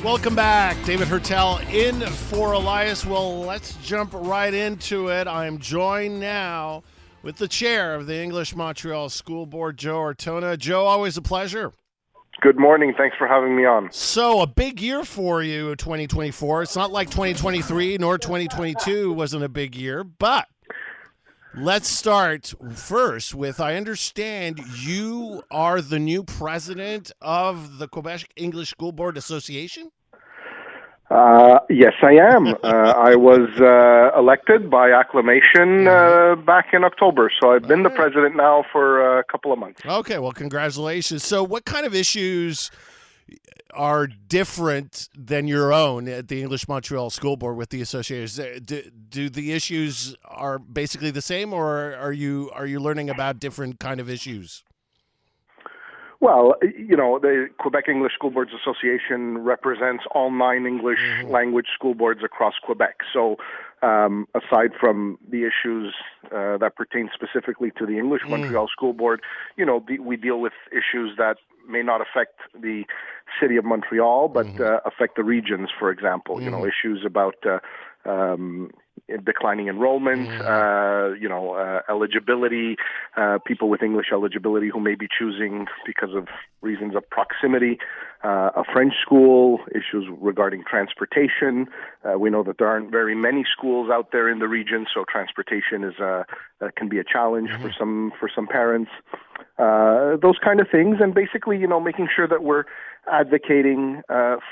Welcome back. David Hertel in for Elias. Well, let's jump right into it. I'm joined now with the chair of the English Montreal School Board, Joe Ortona. Joe, always a pleasure. Good morning. Thanks for having me on. So, a big year for you, 2024. It's not like 2023 nor 2022 wasn't a big year, but let's start first with, I understand you are the new president of the Quebec English School Board Association? Yes, I am. I was elected by acclamation back in October, so I've been the president now for a couple of months. Okay, well, congratulations. So what kind of issues are different than your own at the English Montreal School Board with the association? Do the issues are basically the same, or are you learning about different kind of issues? Well, the Quebec English School Boards Association represents all 9 English language school boards across Quebec. So aside from the issues that pertain specifically to the English Montreal School Board, we deal with issues that may not affect the city of Montreal, but affect the regions, for example. Issues about declining enrollment, eligibility, people with English eligibility who may be choosing because of reasons of proximity, a French school, issues regarding transportation. We know that there aren't very many schools out there in the region, so transportation can be a challenge for some parents. Those kind of things, and basically, making sure that we're advocating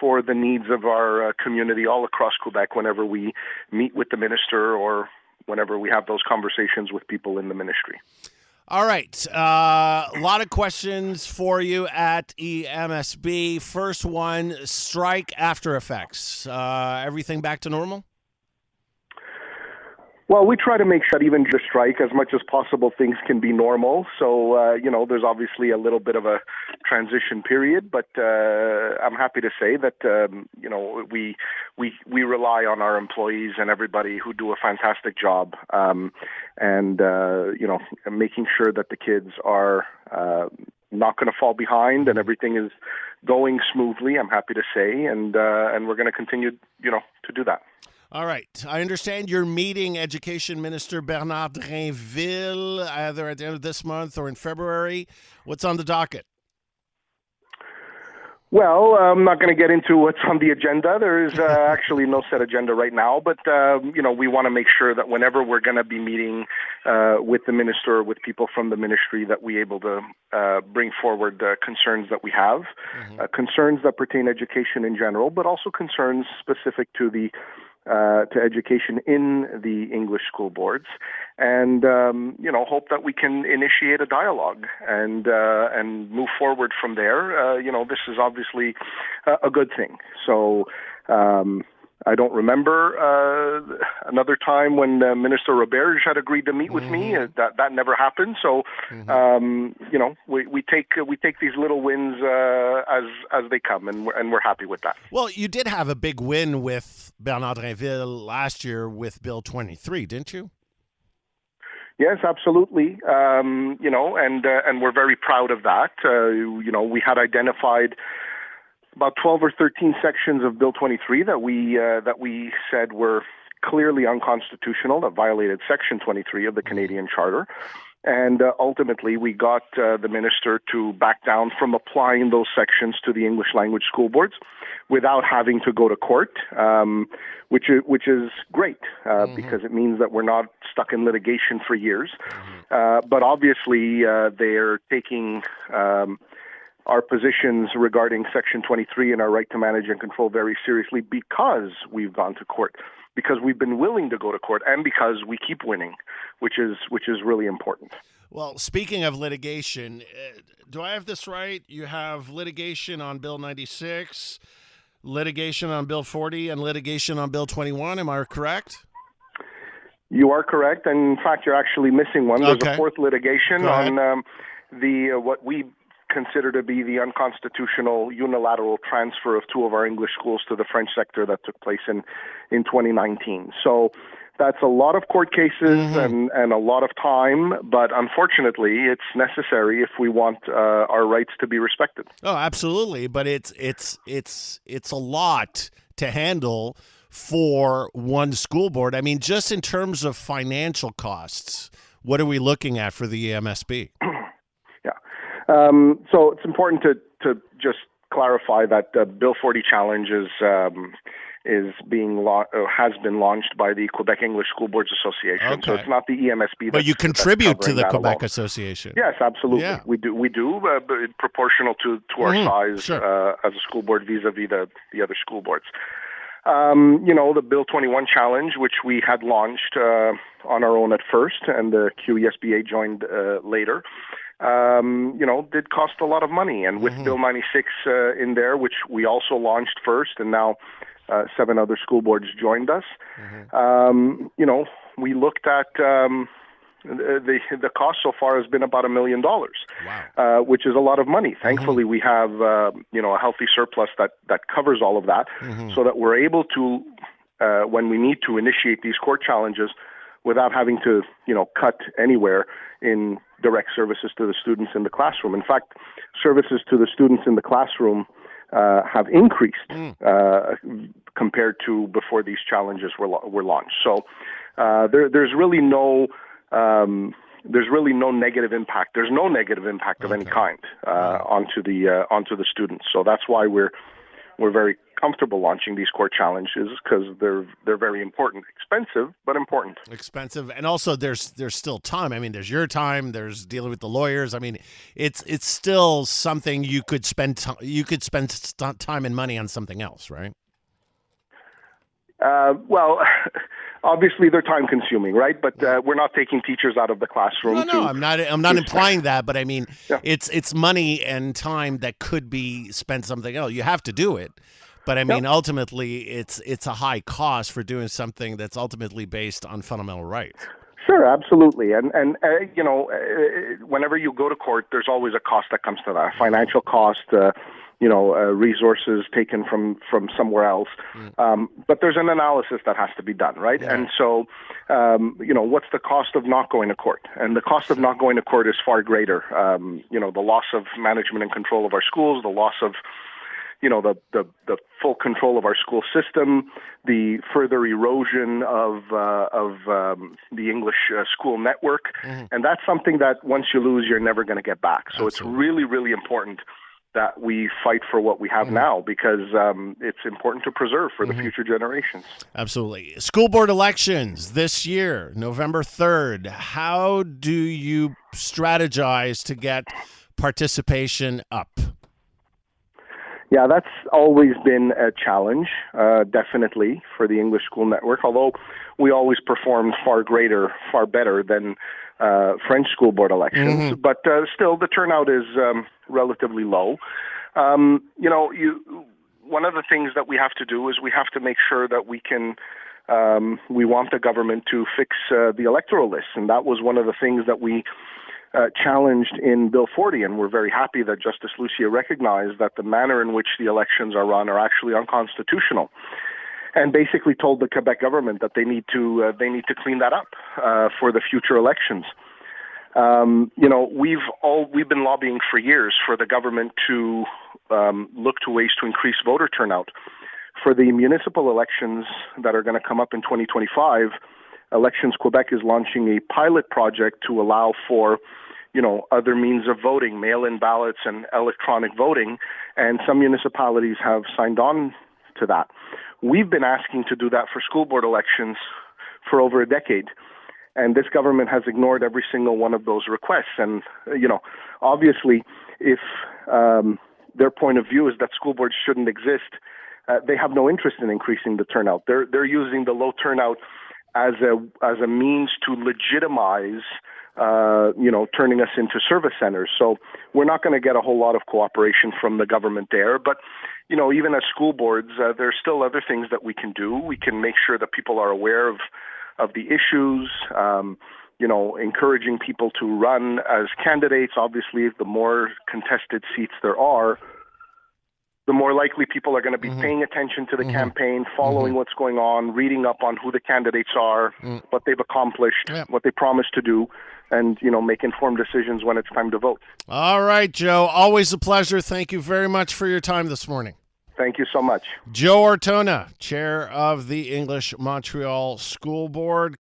for the needs of our community all across Quebec whenever we meet with the minister or whenever we have those conversations with people in the ministry. All right. A lot of questions for you at EMSB. First one, strike after effects. Everything back to normal? Well, we try to make sure that even the strike, as much as possible, things can be normal. So, there's obviously a little bit of a transition period, but I'm happy to say that, we rely on our employees and everybody who do a fantastic job, making sure that the kids are not going to fall behind and everything is going smoothly, I'm happy to say, and we're going to continue, to do that. All right. I understand you're meeting Education Minister Bernard Drinville either at the end of this month or in February. What's on the docket? Well, I'm not going to get into what's on the agenda. There is actually no set agenda right now, but, we want to make sure that whenever we're going to be meeting with the minister or with people from the ministry, that we're able to bring forward concerns that we have, concerns that pertain to education in general, but also concerns specific to education in the English school boards, and hope that we can initiate a dialogue and move forward from there. This is obviously a good thing. So I don't remember another time when Minister Roberge had agreed to meet with me. That never happened. So we take these little wins as they come, and we're happy with that. Well, you did have a big win with Bernard Drinville last year with Bill 23, didn't you? Yes, absolutely. And we're very proud of that. We had identified about 12 or 13 sections of Bill 23 that we said were clearly unconstitutional, that violated Section 23 of the Canadian Charter. And ultimately, we got the minister to back down from applying those sections to the English language school boards without having to go to court, which is great because it means that we're not stuck in litigation for years. But obviously, they're taking our positions regarding Section 23 and our right to manage and control very seriously because we've gone to court, because we've been willing to go to court, and because we keep winning, which is really important. Well, speaking of litigation, do I have this right? You have litigation on Bill 96, litigation on Bill 40, and litigation on Bill 21. Am I correct? You are correct. And in fact, you're actually missing one. There's a fourth litigation on what we consider to be the unconstitutional unilateral transfer of 2 of our English schools to the French sector that took place in 2019. So That's a lot of court cases and a lot of time, but unfortunately, it's necessary if we want our rights to be respected. Oh, absolutely, but it's a lot to handle for one school board. I mean, just in terms of financial costs, what are we looking at for the EMSB? Yeah. So it's important to just clarify that Bill 40 challenge has been launched by the Quebec English School Boards Association. Okay. So it's not the EMSB. But you contribute to the Quebec alone. Association. Yes, absolutely. Yeah. We do, but proportional to our size sure. as a school board vis-a-vis the other school boards. The Bill 21 challenge, which we had launched on our own at first, and the QESBA joined later, did cost a lot of money. And with Bill 96 in there, which we also launched first, and now 7 other school boards joined us, we looked at the cost so far has been about $1 million, wow. which is a lot of money. Thankfully, we have a healthy surplus that covers all of that, so that we're able to, when we need to, initiate these court challenges without having to cut anywhere in direct services to the students in the classroom. In fact, services to the students in the classroom have increased compared to before these challenges were launched. So there's really no negative impact. There's no negative impact of any kind onto the students. So that's why we're very comfortable launching these court challenges, because they're very important. Expensive, but important. Expensive, and also there's still time. I mean, there's your time. There's dealing with the lawyers. I mean, it's still something you could spend time and money on something else, right? Well, obviously they're time consuming, right? But we're not taking teachers out of the classroom. No, I'm not implying that, but I mean, Yeah. it's money and time that could be spent something else. You have to do it, but I mean, ultimately, it's a high cost for doing something that's ultimately based on fundamental rights. Sure, absolutely, and whenever you go to court, there's always a cost that comes to that, financial cost. Resources taken from somewhere else. But there's an analysis that has to be done, right? Yeah. And so, what's the cost of not going to court? And the cost of not going to court is far greater. The loss of management and control of our schools, the loss of, the full control of our school system, the further erosion of the English school network. And that's something that once you lose, you're never going to get back. So It's really, really important that we fight for what we have now, because it's important to preserve for the future generations. Absolutely. School board elections this year, November 3rd. How do you strategize to get participation up? Yeah, that's always been a challenge, definitely, for the English school network, although we always performed far better than French school board elections. But still, the turnout is relatively low. One of the things that we have to do is we have to make sure that we want the government to fix the electoral list. And that was one of the things that we challenged in Bill 40, and we're very happy that Justice Lucia recognized that the manner in which the elections are run are actually unconstitutional, and basically told the Quebec government that they need to clean that up for the future elections. We've been lobbying for years for the government to look to ways to increase voter turnout. For the municipal elections that are going to come up in 2025, Elections Quebec is launching a pilot project to allow for other means of voting, mail-in ballots and electronic voting, and some municipalities have signed on to that. We've been asking to do that for school board elections for over a decade, and this government has ignored every single one of those requests. And, obviously, if their point of view is that school boards shouldn't exist, they have no interest in increasing the turnout. They're using the low turnout as a means to legitimize turning us into service centers. So we're not going to get a whole lot of cooperation from the government there. But, even as school boards, there's still other things that we can do. We can make sure that people are aware of the issues, encouraging people to run as candidates. Obviously, the more contested seats there are, the more likely people are going to be paying attention to the campaign, following what's going on, reading up on who the candidates are, what they've accomplished, what they promised to do, and, make informed decisions when it's time to vote. All right, Joe. Always a pleasure. Thank you very much for your time this morning. Thank you so much. Joe Ortona, chair of the English Montreal School Board.